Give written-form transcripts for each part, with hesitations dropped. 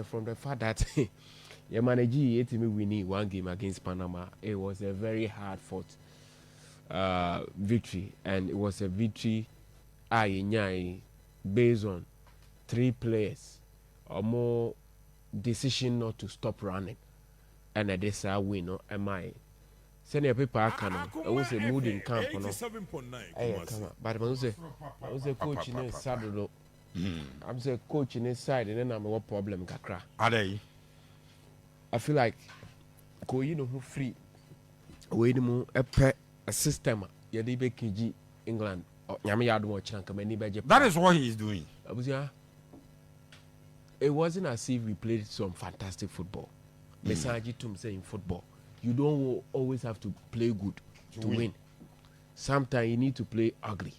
from the fact that your manager me winning one game against Panama. It was a very hard fought victory, and it was a victory based on 3 players or more decision not to stop running, and this win. No, am I? Send your paper. I was a mood in camp. No, hey, come on. But I was a coach in his saddle. I'm a coach in his side, and then I'm a problem. Kakra. Are they? I feel like you know who free. Wait a system. Yadi be KG England. That is what he is doing. It wasn't as if we played some fantastic football. Message to say in football, you don't always have to play good to win. Sometimes you need to play ugly.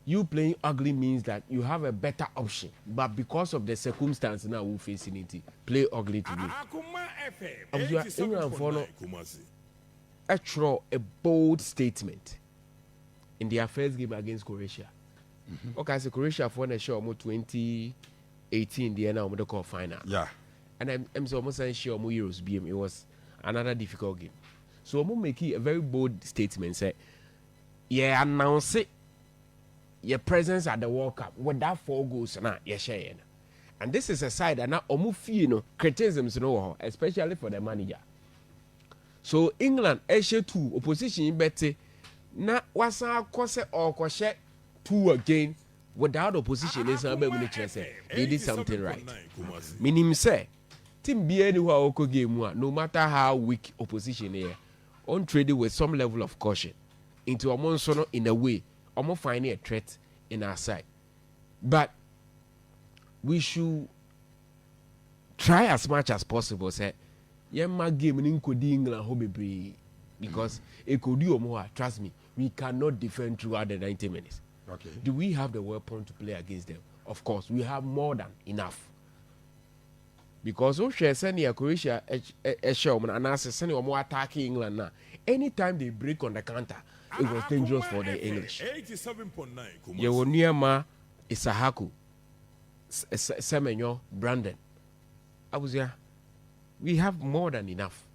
You playing ugly means that you have a better option, but because of the circumstance now we're facing it, play ugly to win. England follow a bold statement in their first game against Croatia. Okay, so Croatia for the show 2018, the end of the call final. Yeah. And I'm almost sure more Euros BM. It was another difficult game. So I'm making a very bold statement. Say, yeah, announce it. Your presence at the World Cup with that 4 goals now, you're sharing. And this is a side that now criticisms, especially for the manager. So England, Asia 2, opposition better. Now, what's our course or course 2 again without opposition? They did something right. Meaning, say, team be anywhere game no matter how weak opposition here, on trading with some level of caution into a monsoon in a way, almost finding a threat in our side. But we should try as much as possible. Say, my game in England because it could do more. Trust me, we cannot defend throughout the 90 minutes. Okay. Do we have the weapon to play against them? Of course, we have more than enough. Because Croatia and us more attacking England now. Anytime they break on the counter, it was dangerous for the English. 87.9. You were near Isahaku, Semenyo, Brandon. I was here. We have more than enough.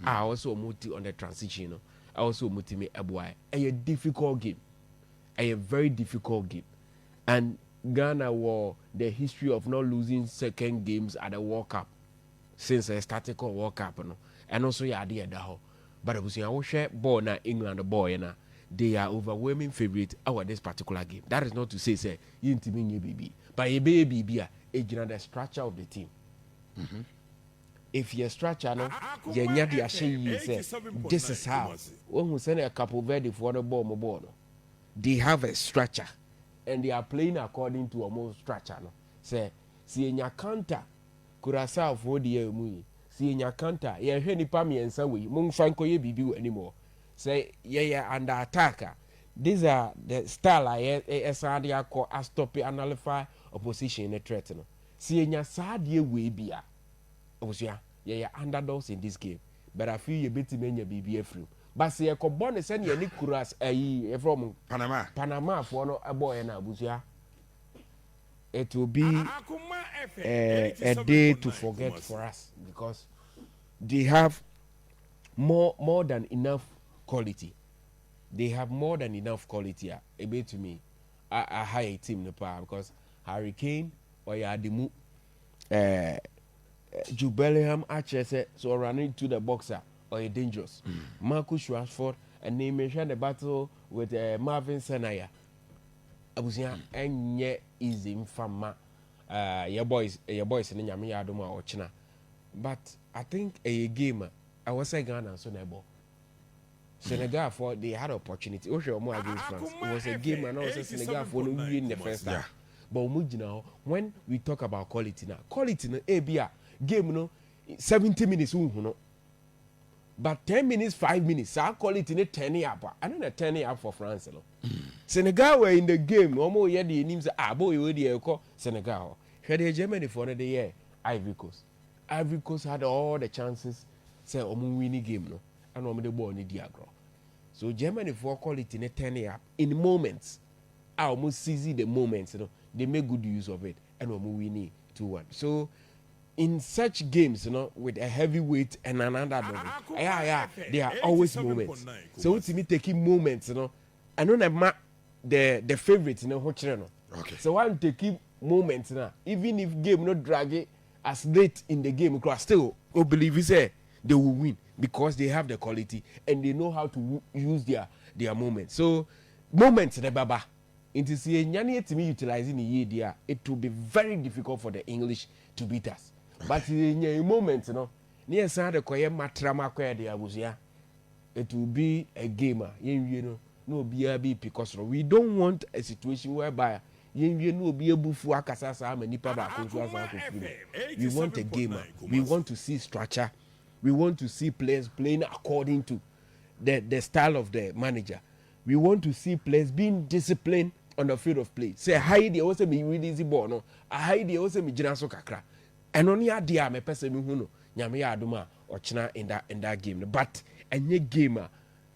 I also multi on the transition. I also multi a boy. A difficult game. A very difficult game. And Ghana were the history of not losing second games at the World Cup since the started called World Cup. And also, yeah, they are the whole. But I was saying, I will share ball now, England, the boy, and they are overwhelming favorite over this particular game. That is not to say, you intimidate baby. But a baby, the structure of the team. If your structure, no, this is how. When we send a couple ready for the ball, they have a structure. And they are playing according to a more structure. No? Say, see in your counter, Curacao for the year. See in your counter, you're any pammy and some way, Mung Franco ye be anymore. Say, yeah, under attacker. These are the style I call a stop and nullify opposition in a threat. No? See in your sad year way be a. Yeah, underdogs in this game. But I feel you better than your BBF through. But see, a combine send your Nicolas from Panama for no a boy and Abuja. It will be a day to forget for us because they have more than enough quality. They have more than enough quality. A bit to me, a high team the power because Hurricane or Yadimu, Jude Bellingham, Archer said so running to the boxer. Or a dangerous. Marcus Rashford and they mentioned the battle with Marvin Senaya. I was here and yet is infama. Your boys in Yami Adoma or China. But I think a game I was saying Ghana and Senegal. Senegal for they had opportunity. More against France. It was a game and also Senegal for no win the first time. But when we talk about quality now, ABA game 70 minutes. But 10 minutes, 5 minutes, I call it in a 10 up. I don't know 10 up for France. Senegal were in the game. Almost yeah, the names boy, you call Senegal. Had Germany for the year. Ivory Coast. Ivory Coast had all the chances. Say, winning game, no, and the ball in the diagram. So Germany for call it in a 10 up. In moments, I almost seize the moments. They make good use of it, and winning 2-1. So in such games, with a heavyweight and an underdog, there are always moments. So to me, taking moments, I know the favorites, Okay. So I take moments now, even if game not drag it as late in the game, because still, believe they will win because they have the quality and they know how to use their moments. So moments, the baba. It is to me utilizing the year, it will be very difficult for the English to beat us. But in a moment, near Santa Koya Matrama Koya, it will be a gamer. No BRB because we don't want a situation whereby we want a gamer. We want to see structure. We want to see players playing according to the style of the manager. We want to see players being disciplined on the field of play. Say hi the also me really easy ball no. I hide the also me jina so kakra. And only a dia me person me huno. Nyame ya aduma or china in that game. But any gamer,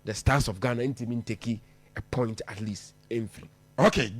the Stars of Ghana intimin take a point at least in free. Okay.